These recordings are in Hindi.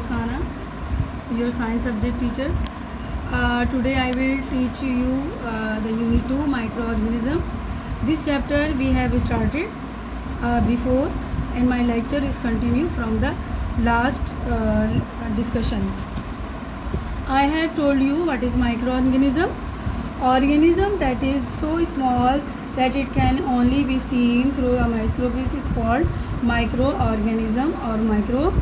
Ruxana, your science subject teachers. Today I will teach you the Unit 2 microorganisms. This chapter we have started before, and my lecture is continue from the last discussion. I have told you what is microorganism. Organism that is so small that it can only be seen through a microscope is called microorganism or microbe.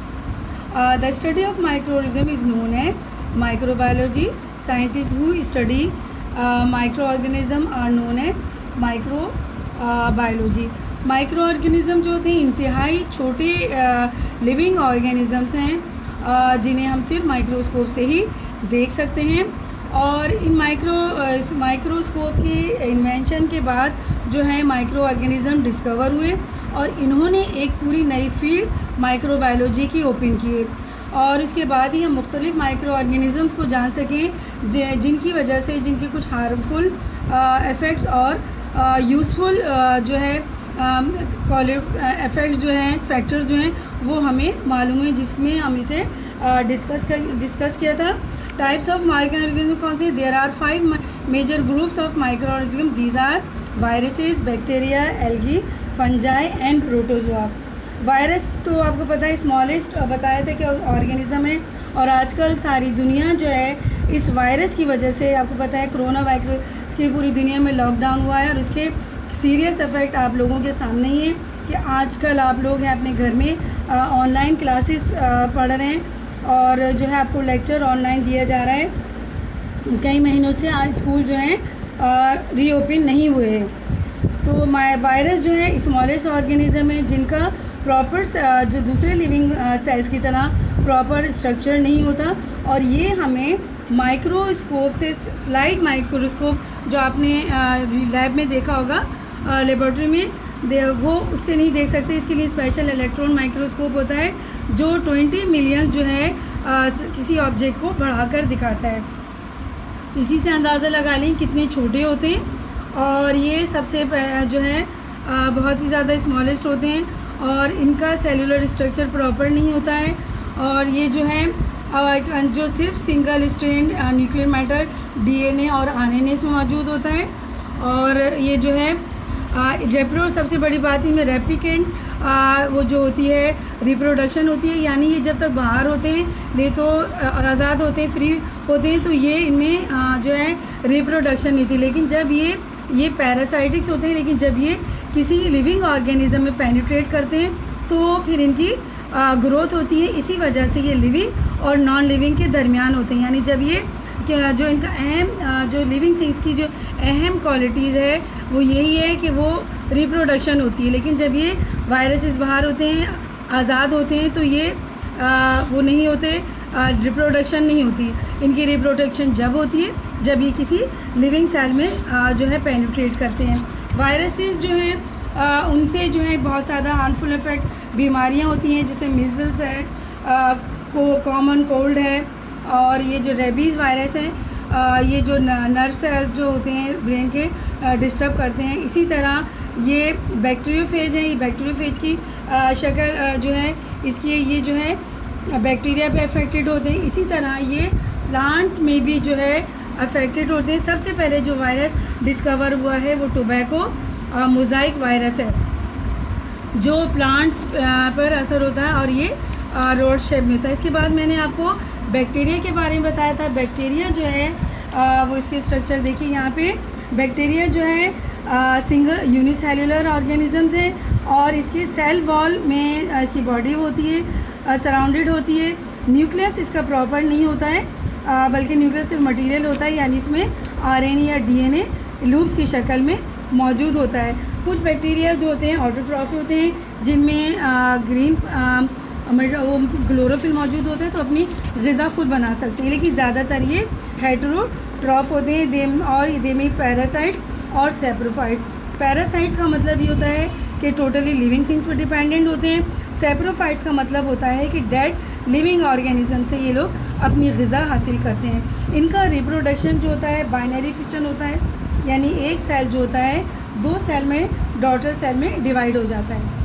The study of microorganism is known as microbiology. Scientists who study microorganism are known as microbiology. माइक्रोऑर्गेनिज़म जो थे इंतहाई छोटे लिविंग ऑर्गेनिज़म्स हैं जिन्हें हम सिर्फ माइक्रोस्कोप से ही देख सकते हैं। और इन माइक्रोस्कोप की इन्वेंशन के बाद जो है माइक्रो ऑर्गेनिज़म डिस्कवर हुए और इन्होंने एक पूरी नई फील्ड माइक्रोबायोलॉजी की ओपन की और इसके बाद ही हम मुख्तलिफ माइक्रो ऑर्गेनिज़म्स को जान सकें जिनकी वजह से जिनके कुछ हार्मफुल इफ़ेक्ट्स और यूज़फुल जो है इफ़ेक्ट जो हैं फैक्टर्स जो हैं वो हमें मालूम है, जिसमें हम इसे डिस्कस किया था। टाइप्स ऑफ माइक्रो ऑर्गेनिज्म कौन से? There are 5 major groups of microorganism. These are viruses, bacteria, algae, fungi and protozoa. Virus तो आपको पता है स्मॉलेस्ट बताया था कि ऑर्गेनिज़म है और आजकल सारी दुनिया जो है इस वायरस की वजह से आपको पता है कोरोना वायरस की पूरी दुनिया में लॉकडाउन हुआ है और इसके सीरियस इफ़ेक्ट आप लोगों के सामने ही है कि आजकल आप लोग हैं अपने घर में ऑनलाइन क्लासेस पढ़ रहे हैं और जो है आपको लेक्चर ऑनलाइन दिया जा रहा है। कई महीनों से आज स्कूल जो हैं रीओपन नहीं हुए हैं। तो वायरस जो है स्मॉलेस्ट ऑर्गेनिज़म है जिनका प्रॉपर जो दूसरे लिविंग सेल्स की तरह प्रॉपर स्ट्रक्चर नहीं होता और ये हमें माइक्रोस्कोप से स्लाइड माइक्रोस्कोप जो आपने लैब में देखा होगा लेबोरेटरी में वो उससे नहीं देख सकते। इसके लिए स्पेशल इलेक्ट्रॉन माइक्रोस्कोप होता है जो 20 मिलियन जो है किसी ऑब्जेक्ट को बढ़ाकर दिखाता है। इसी से अंदाज़ा लगा लें कितने छोटे होते हैं और ये सबसे जो है बहुत ही ज़्यादा स्मॉलेस्ट होते हैं और इनका सेलुलर स्ट्रक्चर प्रॉपर नहीं होता है और ये जो है जो सिर्फ single strand nuclear matter DNA और आरएनए में मौजूद होता है और ये जो है सबसे बड़ी बात इनमें रेप्लिकेंट वो जो होती है रिप्रोडक्शन होती है, यानी ये जब तक बाहर होते हैं ले तो आज़ाद होते हैं, फ्री होते हैं, तो ये इनमें जो है रिप्रोडक्शन नहीं होती। लेकिन जब ये पैरासाइटिक्स होते हैं, लेकिन जब ये किसी लिविंग ऑर्गेनिज्म में पेनिट्रेट करते हैं तो फिर इनकी ग्रोथ होती है। इसी वजह से ये लिविंग और नॉन लिविंग के दरमियान होते हैं, यानी जब ये जो इनका अहम जो लिविंग थिंग्स की जो अहम क्वालिटीज़ है वो यही है कि वो रिप्रोडक्शन होती है। लेकिन जब ये वायरसेस बाहर होते हैं, आज़ाद होते हैं, तो ये वो नहीं होते, रिप्रोडक्शन नहीं होती। इनकी रिप्रोडक्शन जब होती है जब ये किसी लिविंग सेल में जो है पेनिट्रेट करते हैं। वायरसेस जो हैं उनसे जो है बहुत ज़्यादा हार्मफुल इफ़ेक्ट बीमारियाँ होती हैं, जैसे मीज़ल्स है, कॉमन कोल्ड है और ये जो रेबीज़ वायरस है ये जो नर्व सेल जो होते हैं ब्रेन के डिस्टर्ब करते हैं। इसी तरह ये बैक्टीरियोफेज है, ये बैक्टीरियोफेज की शक्ल जो है इसकी ये जो है बैक्टीरिया पे अफेक्टेड होते हैं। इसी तरह ये प्लांट में भी जो है अफेक्टेड होते हैं। सबसे पहले जो वायरस डिस्कवर हुआ है वो टोबैको मोज़ाइक वायरस है जो प्लांट्स पर असर होता है और ये रोड शेप में होता है। इसके बाद मैंने आपको बैक्टीरिया के बारे में बताया था। बैक्टीरिया जो है वो इसके स्ट्रक्चर देखिए यहाँ पे। बैक्टीरिया जो है सिंगल यूनिसेलुलर ऑर्गेनिजम्स है और इसके सेल वॉल में इसकी बॉडी होती है, सराउंडेड होती है। न्यूक्लियस इसका प्रॉपर नहीं होता है बल्कि न्यूक्लियस सिर्फ मटेरियल होता है, यानी इसमें आरएनए या डीएनए लूप्स की शक्ल में मौजूद होता है। कुछ बैक्टीरिया जो होते हैं ऑटोट्रॉफी होते हैं जिनमें ग्रीन वो क्लोरोफिल मौजूद होता है, तो अपनी ग़िज़ा खुद बना सकते हैं। लेकिन ज़्यादातर ये हेटेरोट्रॉफ होते हैं और दे में पैरासाइट्स और सेप्रोफाइट्स। पैरासाइट्स का मतलब ये होता है कि टोटली लिविंग थिंग्स पर डिपेंडेंट होते हैं। सेप्रोफाइट्स का मतलब होता है कि डेड लिविंग ऑर्गेनिज्म से ये लोग अपनी ग़िज़ा हासिल करते हैं। इनका रिप्रोडक्शन जो होता है बाइनरी फिक्शन होता है, यानी एक सेल जो होता है 2 सेल में डॉटर सेल में डिवाइड हो जाता है।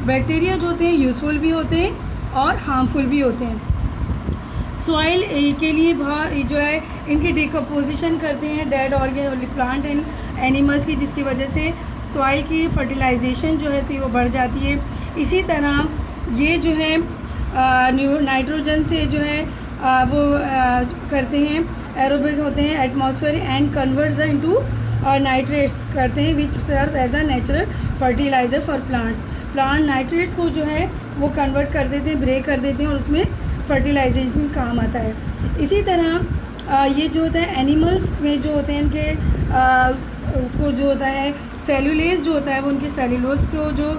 बैक्टीरिया जो होते हैं यूज़फुल भी होते हैं और हार्मफुल भी होते हैं। सॉइल के लिए बहुत जो है इनकी डिकम्पोजिशन करते हैं dead organ plant and animals की, जिसकी वजह से सॉइल की फर्टिलाइजेशन जो है वो बढ़ जाती है। इसी तरह ये जो है नाइट्रोजन से जो है वो करते हैं, एरोबिक होते हैं atmosphere and convert the into nitrates करते हैं which serve as a natural fertiliser for plant nitrates को जो है वो कन्वर्ट कर देते हैं, ब्रेक कर देते हैं और उसमें फर्टिलाइजेशन काम आता है। इसी तरह ये जो होता है एनिमल्स में जो होते हैं इनके उसको जो होता है सेलुलेज जो होता है वो उनके सेलुलोज को जो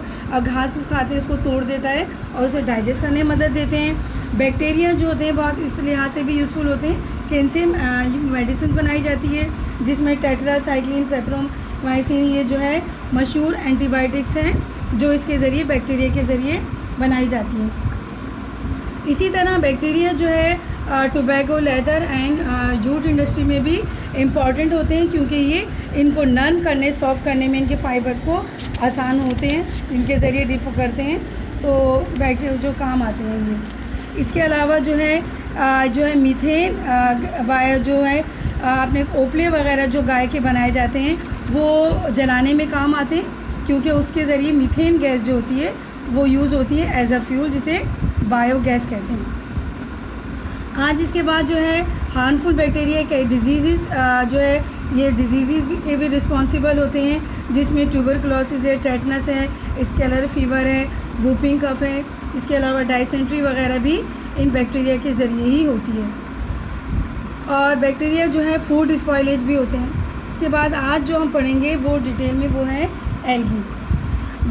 घास फूस खाते हैं उसको तोड़ देता है और उसे डाइजेस्ट करने में मदद देते हैं। बैक्टीरिया जो होते हैं बहुत इस लिहाज से भी यूज़फुल होते हैं कि इनसे मेडिसिन बनाई जाती है, जिसमें टेट्रासाइक्लिन, सेप्रोमाइसिन ये जो है मशहूर एंटीबायोटिक्स हैं जो इसके ज़रिए बैक्टीरिया के ज़रिए बनाई जाती हैं। इसी तरह बैक्टीरिया जो है tobacco, leather and jute industry में भी इम्पॉर्टेंट होते हैं, क्योंकि ये इनको नर्म करने, सॉफ्ट करने में इनके फाइबर्स को आसान होते हैं, इनके ज़रिए डिप करते हैं तो बैक्टीरिया जो काम आते हैं ये। इसके अलावा जो है मीथेन बायो जो है अपने ओपले वगैरह जो गाय के बनाए जाते हैं वो जलाने में काम आते हैं, क्योंकि उसके ज़रिए मीथेन गैस जो होती है वो यूज़ होती है एज अ फ्यूल, जिसे बायोगैस कहते हैं। आज इसके बाद जो है हार्मफुल बैक्टीरिया के डिजीज़ जो है ये डिजीज़ के भी रिस्पॉन्सिबल होते हैं, जिसमें ट्यूबरकुलोसिस है, टेटनस है, स्केलर फीवर है, वूपिंग कफ है। इसके अलावा डायसेंट्री वगैरह भी इन बैक्टीरिया के ज़रिए ही होती है। और बैक्टीरिया जो है फूड स्पॉइलेज भी होते हैं। इसके बाद आज जो हम पढ़ेंगे वो डिटेल में वो है एल्गी।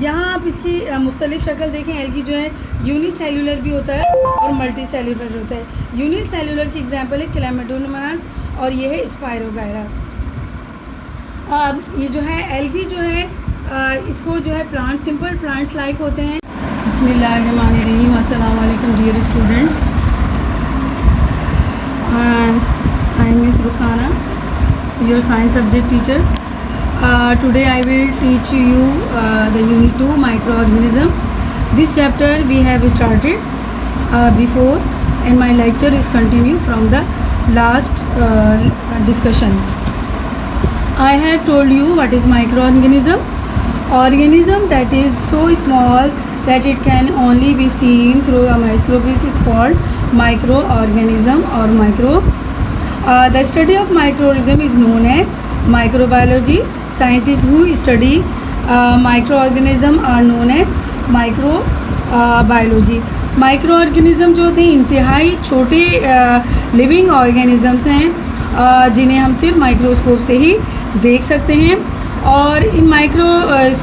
यहाँ आप इसकी मुख्तलिफ शक्ल देखें। एल्गी जो है यूनिसेल्यूलर भी होता है और मल्टी सेल्यूलर होता है। यूनिसेल्यूलर की एग्जांपल है क्लैमिडोमोनास और ये है स्पायरोगायरा। ये जो है एल्गी जो है इसको जो है प्लांट, सिंपल प्लांट्स लाइक होते हैं। बिस्मिल्लाहिर्रहमानिर्रहीम, अस्सलाम वालेकुम dear students, I am miss Rukhsana, your science subject teachers. Today I will teach you the unit 2 microorganisms. This chapter we have started before, and my lecture is continue from the last discussion. I have told you what is microorganism. Organism that is so small that it can only be seen through a microscope is called microorganism or micro. The study of microorganism is known as microbiology. Scientists who study microorganism are known as microbiology. माइक्रोऑर्गेनिज़म जो होते हैं इंतहाई छोटे लिविंग ऑर्गेनिज़म्स हैं जिन्हें हम सिर्फ माइक्रोस्कोप से ही देख सकते हैं। और इन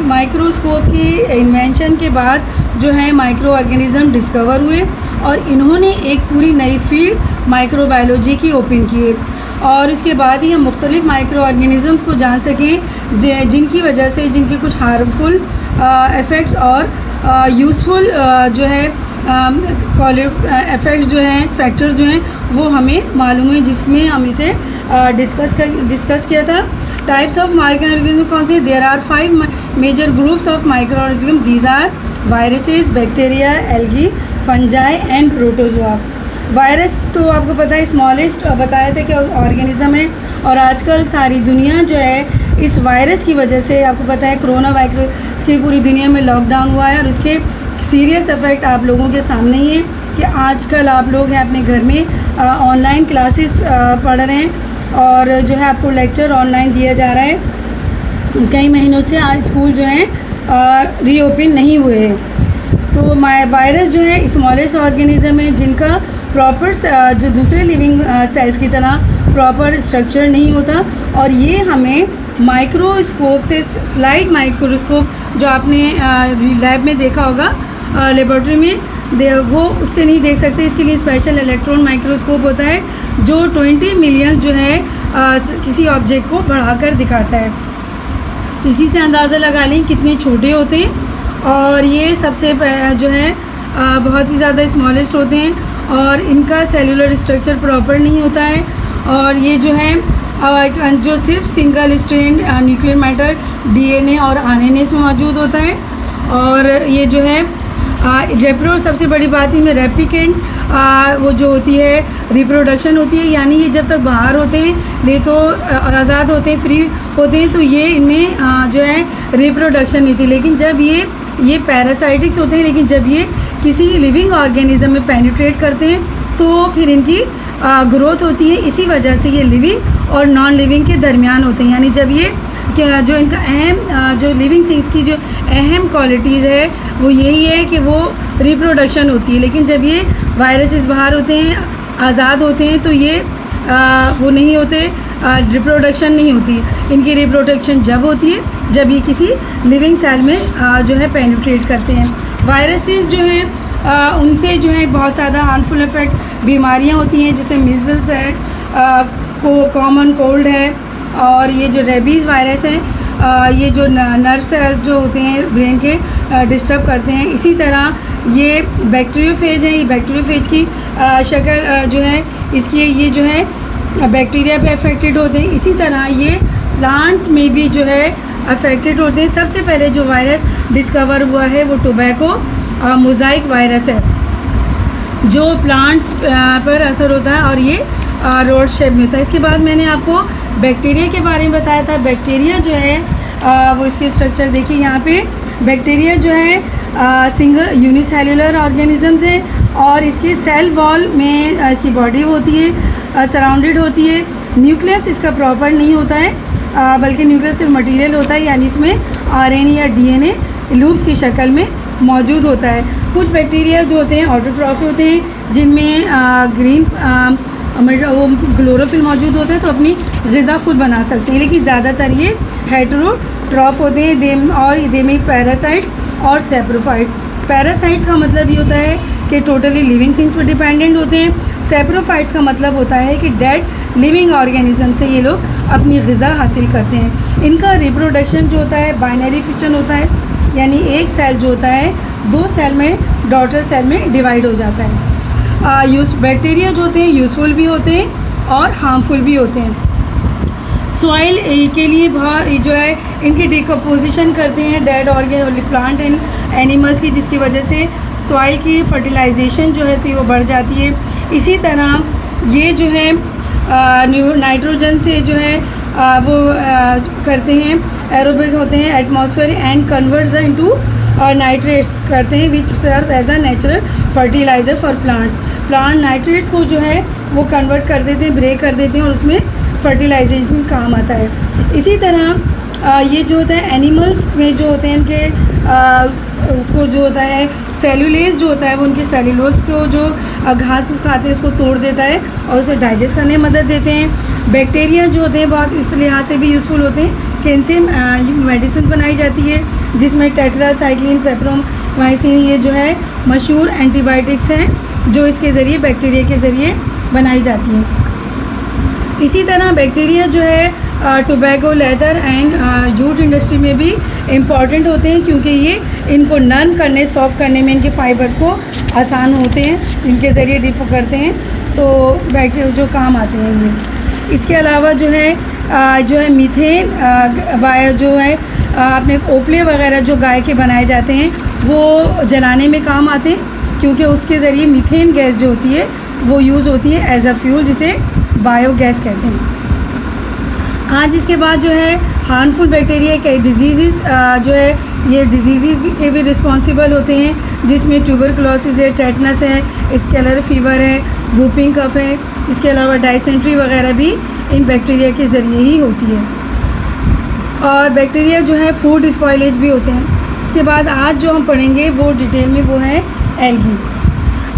माइक्रोस्कोप की इन्वेंशन के बाद जो है माइक्रो ऑर्गेनिज़म डिस्कवर हुए और इन्होंने एक पूरी नई फील्ड माइक्रोबायोलॉजी की ओपन की है। और इसके बाद ही हम मुख्तलिफ माइक्रो ऑर्गेनिज़म्स को जान सकें जिनकी वजह से जिनके कुछ हार्मफुल इफ़ेक्ट्स और यूज़फुल जो है इफ़ेक्ट जो हैं, फैक्टर्स जो हैं वो हमें मालूम है, जिसमें हम इसे डिस्कस किया था। टाइप्स ऑफ माइक्रो ऑर्गेनिज्म कौन से? There are 5 major groups of microorganism. These are viruses, bacteria, algae, fungi and protozoa. Virus तो आपको पता है स्मॉलेस्ट बताया था कि ऑर्गेनिज़म है, और आजकल सारी दुनिया जो है इस वायरस की वजह से, आपको पता है कोरोना वायरस की पूरी दुनिया में लॉकडाउन हुआ है और इसके सीरियस इफ़ेक्ट आप लोगों के सामने ही है कि आजकल आप लोग हैं अपने घर में ऑनलाइन क्लासेस पढ़ रहे हैं और जो है आपको लेक्चर ऑनलाइन दिया जा रहा है। कई महीनों से आज स्कूल जो हैं रीओपन नहीं हुए हैं। तो वायरस जो है स्मॉलेस्ट ऑर्गेनिज़म है जिनका प्रॉपर जो दूसरे लिविंग सेल्स की तरह प्रॉपर स्ट्रक्चर नहीं होता, और ये हमें माइक्रोस्कोप से, स्लाइड माइक्रोस्कोप जो आपने लैब में देखा होगा लेबोरेटरी में, वो उससे नहीं देख सकते। इसके लिए स्पेशल इलेक्ट्रॉन माइक्रोस्कोप होता है जो 20 मिलियन जो है किसी ऑब्जेक्ट को बढ़ाकर दिखाता है। इसी से अंदाज़ा लगा लें कितने छोटे होते हैं, और ये सबसे जो है बहुत ही ज़्यादा स्मॉलेस्ट होते हैं और इनका सेलुलर स्ट्रक्चर प्रॉपर नहीं होता है। और ये जो है जो सिर्फ single strand nuclear matter DNA और RNA में मौजूद होता है, और ये जो है सबसे बड़ी बात इनमें रेप्लिकेंट वो जो होती है रिप्रोडक्शन होती है, यानी ये जब तक बाहर होते हैं ले तो आज़ाद होते हैं, फ्री होते हैं, तो ये इनमें जो है रिप्रोडक्शन नहीं होती। लेकिन जब ये पैरासाइटिक्स होते हैं, लेकिन जब ये किसी लिविंग ऑर्गेनिज्म में पेनिट्रेट करते हैं तो फिर इनकी ग्रोथ होती है। इसी वजह से ये लिविंग और नॉन लिविंग के दरमियान होते हैं, यानी जब ये जो इनका अहम जो लिविंग थिंग्स की जो अहम क्वालिटीज़ है वो यही है कि वो रिप्रोडक्शन होती है। लेकिन जब ये वायरसेस बाहर होते हैं, आज़ाद होते हैं, तो ये वो नहीं होते, रिप्रोडक्शन नहीं होती। इनकी रिप्रोडक्शन जब होती है जब ये किसी लिविंग सेल में जो है पेनिट्रेट करते हैं। वायरसेस जो हैं उनसे जो है बहुत ज़्यादा हार्मफुल इफ़ेक्ट बीमारियां होती हैं, जैसे मीज़ल्स है, कॉमन कोल्ड है, और ये जो रेबीज़ वायरस है ये जो नर्व सेल जो होते हैं ब्रेन के डिस्टर्ब करते हैं। इसी तरह ये बैक्टीरियोफेज है, ये बैक्टीरियोफेज की शक्ल जो है इसकी ये जो है बैक्टीरिया पे अफेक्टेड होते हैं। इसी तरह ये प्लांट में भी जो है अफेक्टेड होते हैं। सबसे पहले जो वायरस डिस्कवर हुआ है वो टोबैको मोज़ाइक वायरस है, जो प्लांट्स पर असर होता है और ये रोड शेप में होता है। इसके बाद मैंने आपको बैक्टीरिया के बारे में बताया था। बैक्टीरिया जो है वो इसके स्ट्रक्चर देखिए, यहाँ पे बैक्टीरिया जो है सिंगल यूनिसेल्युलर ऑर्गेनिजम्स है और इसके सेल वॉल में इसकी बॉडी होती है, सराउंडेड होती है। न्यूक्लियस इसका प्रॉपर नहीं होता है, बल्कि न्यूक्लियस सिर्फ मटेरियल होता है, यानी इसमें आरएनए या डीएनए लूप्स की शक्ल में मौजूद होता है। कुछ बैक्टीरिया जो होते हैं ऑटोट्रॉफी होते हैं, जिनमें ग्रीन वो क्लोरोफिल मौजूद होता है, तो अपनी ग़िज़ा खुद बना सकते हैं। लेकिन ज़्यादातर ये हेटेरोट्रॉफ होते हैं और दे में पैरासाइट्स और सेप्रोफाइट्स। पैरासाइट्स का मतलब ये होता है कि टोटली लिविंग थिंग्स पर डिपेंडेंट होते हैं। सेप्रोफाइट्स का मतलब होता है कि डेड लिविंग ऑर्गेनिज्म से ये लोग अपनी ग़िज़ा हासिल करते हैं। इनका रिप्रोडक्शन जो होता है बाइनरी फिक्शन होता है, यानी एक सेल जो होता है 2 सेल में डॉटर सेल में डिवाइड हो जाता है। बैक्टीरिया जो होते हैं यूज़फुल भी होते हैं और हार्मफुल भी होते हैं। सॉइल के लिए बहुत जो है इनकी डिकम्पोजिशन करते हैं dead organ plant and animals की, जिसकी वजह से सॉइल की फर्टिलाइजेशन जो है थी वो बढ़ जाती है। इसी तरह ये जो है नाइट्रोजन से जो है वो करते हैं, एरोबिक होते हैं atmosphere and convert the into nitrates करते हैं, which serve as a natural fertiliser for plants. Plant nitrates को जो है वो कन्वर्ट कर देते हैं, ब्रेक कर देते हैं और उसमें फर्टिलाइजेशन काम आता है। इसी तरह ये जो होता है एनिमल्स में जो होते हैं इनके उसको जो होता है सेलुलेज जो होता है वो उनके सेलुलोज को जो घास फूस खाते हैं उसको तोड़ देता है और उसे डाइजेस्ट करने में मदद देते हैं। बैक्टीरिया जो होते हैं बहुत इस लिहाज से भी यूज़फुल होते हैं कि इनसे मेडिसिन बनाई जाती है, जिसमें टेट्रासाइक्लिन, सेप्रोमाइसिन ये जो है मशहूर एंटीबायोटिक्स हैं जो इसके ज़रिए बैक्टीरिया के ज़रिए बनाई जाती हैं। इसी तरह बैक्टीरिया जो है tobacco, leather and jute industry में भी इम्पॉर्टेंट होते हैं, क्योंकि ये इनको नर्म करने, सॉफ्ट करने में इनके फाइबर्स को आसान होते हैं, इनके ज़रिए डिप करते हैं तो बैक्टीरिया जो काम आते हैं ये। इसके अलावा जो है मीथेन बायो जो है अपने ओपले वगैरह जो गाय के बनाए जाते हैं वो जलाने में काम आते हैं, क्योंकि उसके ज़रिए मीथेन गैस जो होती है वो यूज़ होती है एज अ फ्यूल, जिसे बायोगैस कहते हैं। आज इसके बाद जो है हार्मफुल बैक्टीरिया कई डिजीज़ जो है ये डिजीज़ के भी रिस्पॉन्सिबल होते हैं, जिसमें ट्यूबरकुलोसिस है, टेटनस है, स्केलर फीवर है, वूपिंग कफ है। इसके अलावा डायसेंट्री वगैरह भी इन बैक्टीरिया के ज़रिए ही होती है। और बैक्टीरिया जो है फूड स्पॉइलेज भी होते हैं। इसके बाद आज जो हम पढ़ेंगे वो डिटेल में वो है एल्गी।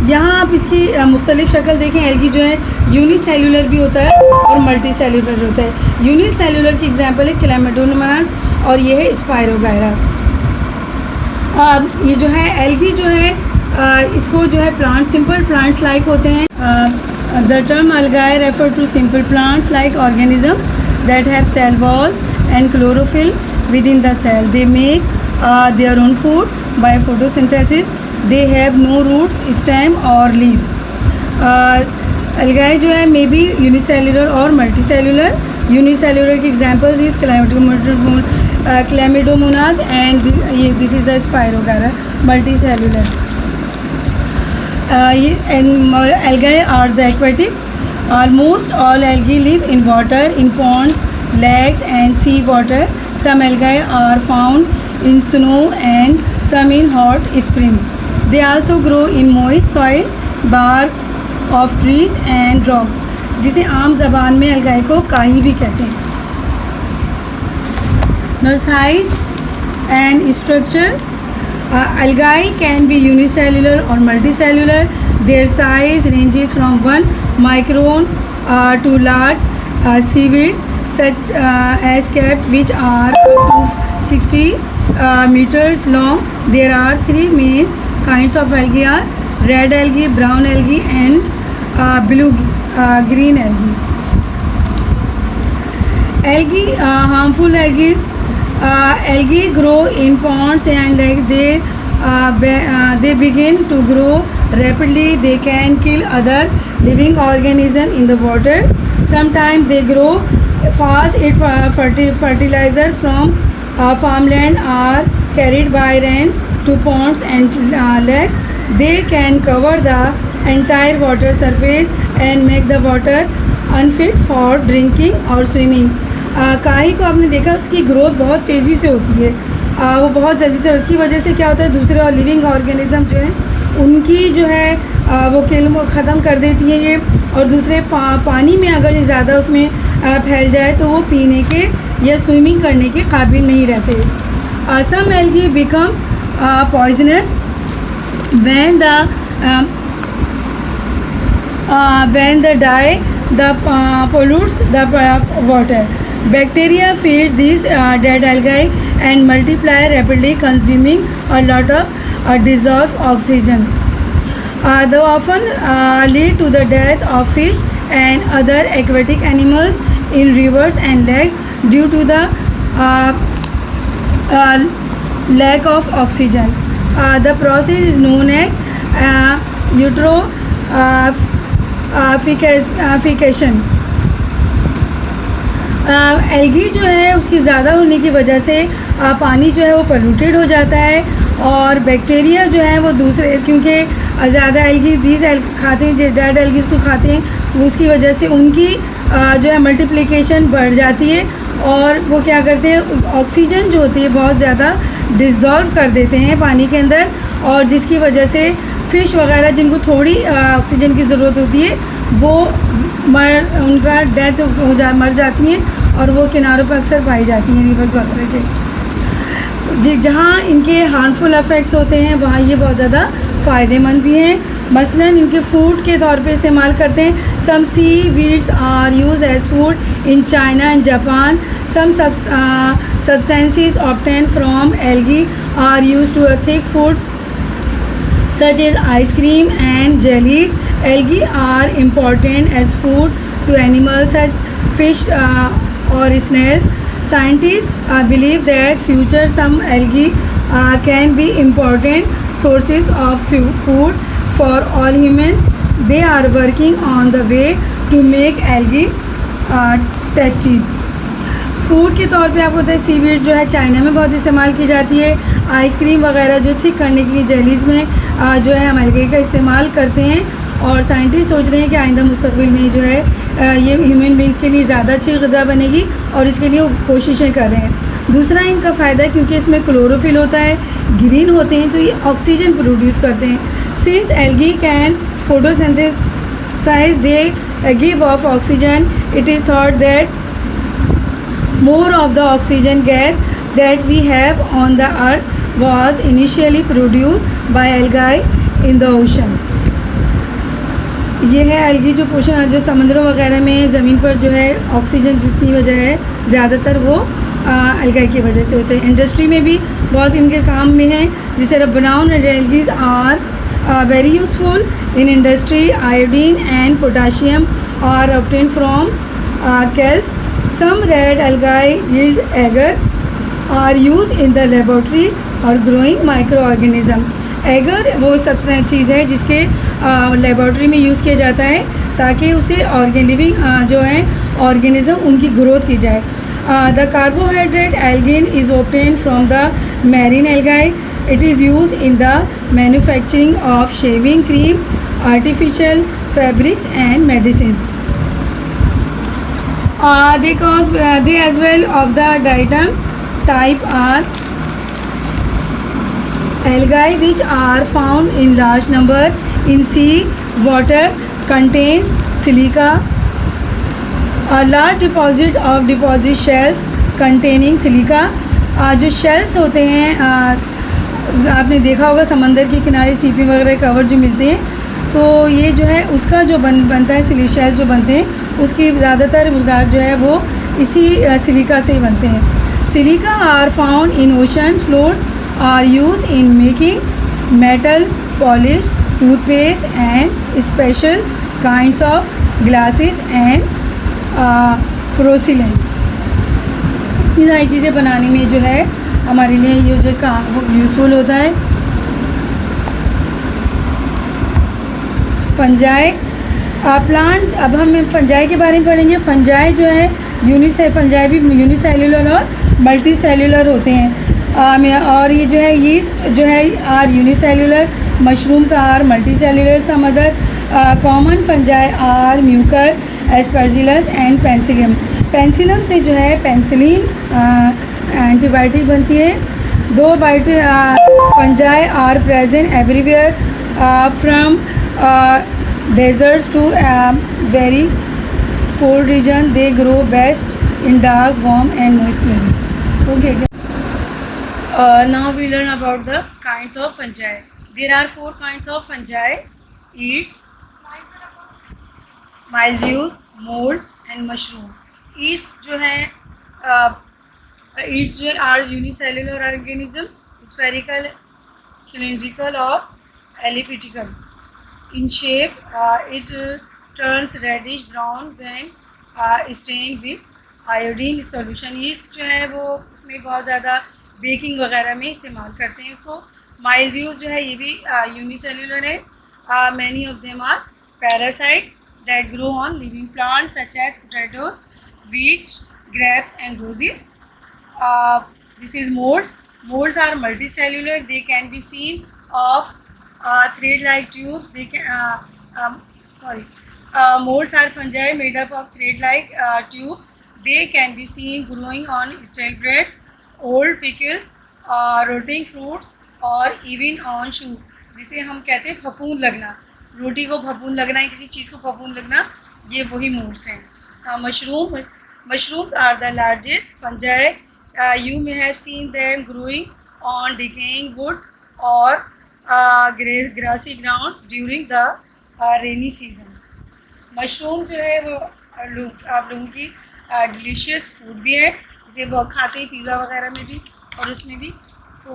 यहाँ आप इसकी मुख्तलिफ शक्ल देखें। एल्गी जो है यूनिसेल्युलर भी होता है और मल्टी सेल्युलर होता है। यूनिसेल्युलर की एग्जांपल है क्लैमिडोमोनास और ये है स्पायरोगायरा। ये जो है एल्गी जो है इसको जो है प्लांट सिंपल प्लांट्स लाइक होते हैं। The term algae refer to simple plants like organism that have cell walls and chlorophyll within the cell. They make their own food by photosynthesis. They have no roots, stem और लीव्स। algae जो है मे बी यूनिसेल्युलर और मल्टी सेल्युलर। यूनिसेल्युलर की examples is chlamydomonas and this is the spirogyra. Multi cellular Algae are the aquatic. Almost all algae live in water, in ponds, lakes and sea water. Some algae are found in snow and some in hot springs. They also grow in moist soil, barks of trees and rocks, जिसे आम ज़बान में algae को काई भी कहते हैं. Now size and structure. Algae can be unicellular or multicellular. Their size ranges from 1 micron to large seaweeds such as carp, which are up to 60 meters long. There are 3 main kinds of algae: are red algae, brown algae and blue green algae. Algae, harmful algae. Algae grow in ponds and lakes. They begin to grow rapidly. They can kill other living organisms in the water. Sometimes they grow fast. If fertilizer from farmland are carried by rain to ponds and lakes, they can cover the entire water surface and make the water unfit for drinking or swimming. काई को आपने देखा, उसकी ग्रोथ बहुत तेज़ी से होती है. वो बहुत जल्दी से, उसकी वजह से क्या होता है, दूसरे और लिविंग ऑर्गेनिज्म जो हैं उनकी जो है वो ख़त्म कर देती है ये. और दूसरे पानी में अगर ये ज़्यादा उसमें फैल जाए तो वो पीने के या स्विमिंग करने के काबिल नहीं रहते. Some algae becomes poisonous when the dye pollutes the water. Bacteria feed these dead algae and multiply rapidly, consuming a lot of dissolved oxygen. They often lead to the death of fish and other aquatic animals in rivers and lakes due to the lack of oxygen. The process is known as eutrophication. Algae जो है उसकी ज़्यादा होने की वजह से पानी जो है वो पोल्यूटेड हो जाता है. और बैक्टीरिया जो है वो दूसरे, क्योंकि ज़्यादा एल्गी खाते हैं, डेड एल्गीज को खाते हैं, उसकी वजह से उनकी जो है मल्टीप्लिकेशन बढ़ जाती है. और वो क्या करते हैं, ऑक्सीजन जो होती है बहुत ज़्यादा डिज़ोल्व कर देते हैं पानी के अंदर. और जिसकी वजह से फ़िश वगैरह जिनको थोड़ी ऑक्सीजन की ज़रूरत होती है वो उनका डेथ मर जाती हैं. और वो किनारों पर अक्सर पाई जाती हैं, रिवर्स वगैरह के. जहाँ इनके हार्मफुल इफ़ेक्ट्स होते हैं वहाँ ये बहुत ज़्यादा फ़ायदेमंद भी हैं. मसलन इनके फूड के तौर पे इस्तेमाल करते हैं. Some seaweeds are use as food in China and Japan. Some substances obtained from algae are used to a thick food such as ice cream and jellies. Algae are important as food to animals such as fish or snails. Scientists believe that future some algae can be important sources of food for all humans. They are working on the way to make algae tasty. Food के तौर पे आपको पता है सीवीड जो है चाइना में बहुत इस्तेमाल की जाती है. आइसक्रीम वगैरह जो थिक करने के लिए जेलीज़ में जो है हम एल्गे का इस्तेमाल करते हैं. और साइंटिस्ट सोच रहे हैं कि आइंदा मुस्तकबिल में जो है ये ह्यूमन बींग्स के लिए ज़्यादा अच्छी ग़िज़ा बनेगी और इसके लिए वो कोशिशें कर रहे हैं. दूसरा इनका फ़ायदा है क्योंकि इसमें क्लोरोफिल होता है, ग्रीन होते हैं तो ये ऑक्सीजन प्रोड्यूस करते हैं. Since algae can photosynthesise they give off oxygen. It is thought that more of the oxygen gas that we have on the earth was initially produced by algae in the oceans. ये है एल्गी जो पोषण जो समुद्रों वगैरह में ज़मीन पर जो है ऑक्सीजन जितनी वजह है ज़्यादातर वो एल्गाई की वजह से होते हैं. इंडस्ट्री में भी बहुत इनके काम में है. जिस तरह brown algae are very useful in industry. Iodine and potassium are obtain from kelps. Some red algae yield agar are used in the laboratory or growing microorganism. Agar वो सब्सटेंस चीज़ है जिसके लेबॉर्ट्री में यूज़ किया जाता है ताकि उसे लिविंग जो है ऑर्गेनिज्म उनकी ग्रोथ की जाए. The carbohydrate algin is obtain from the marine algae. It is use in the manufacturing of shaving cream, artificial fabrics and medicine. They as well of the diatom type are algae, which are found in large number in sea water, contains silica. A large deposit of deposit shells containing silica. जो शेल्स होते हैं, आपने देखा होगा समंदर के किनारे सीपी वगैरह कवर जो मिलते हैं, तो ये जो है उसका जो बनता है सिलिशेल जो बनते हैं उसकी ज़्यादातर मकदार जो है वो इसी सिलिका से ही बनते हैं. Silica are found in ocean floors, are use in making metal polish, toothpaste and special kinds of glasses and porcelain. ये सारी चीज़ें बनाने में जो है हमारे लिए ये जो यूज़फुल होता है. फंजाई प्लांट, अब हम फंजाई के बारे में पढ़ेंगे. फंजाई जो है फंजाई भी यूनिसेल्युलर और मल्टी सेल्युलर होते हैं. और ये जो है यीस्ट जो है are unicellular, mushrooms are multi cellular. Some other common fungi are mucor, aspergillus and penicillium. Penicillium से जो है पेंसिलिन एंटीबायोटिक बनती है. Though fungi are present everywhere from deserts to very cold region. They grow best in dark, warm and moist places. Okay. Now we learn about the kinds of fungi. There are 4 kinds of fungi: eats, mildews, molds and mushroom. Eats जो है are unicellular organisms, spherical, cylindrical or elliptical in shape. It turns reddish brown when stained with iodine solution. yeast जो है वो उसमें बहुत ज़्यादा बेकिंग वगैरह में इस्तेमाल करते हैं उसको. माइल्ड्यूज जो है ये भी यूनिसेल्युलर है. Many of them are parasites that grow on living plants such as potatoes, wheat, grapes and roses. This is molds. Molds are multicellular. They can be seen of thread-like tubes. They can molds are fungi made up of thread-like tubes. They can be seen growing on stale breads, old pickles, rotting fruits और even on shoe. जिसे हम कहते हैं फफूंद लगना. रोटी को फफूंद लगना है, किसी चीज़ को फफूंद लगना, ये वही मोल्ड्स हैं. Mushrooms are the largest fungi. You may have seen them growing on decaying wood or grassy grounds during the rainy seasons. Mushroom जो है वो आप लोगों की डिलीशियस फूड भी है, इसे बहुत खाते हैं पिज़्ज़ा वगैरह में भी और उसमें भी. तो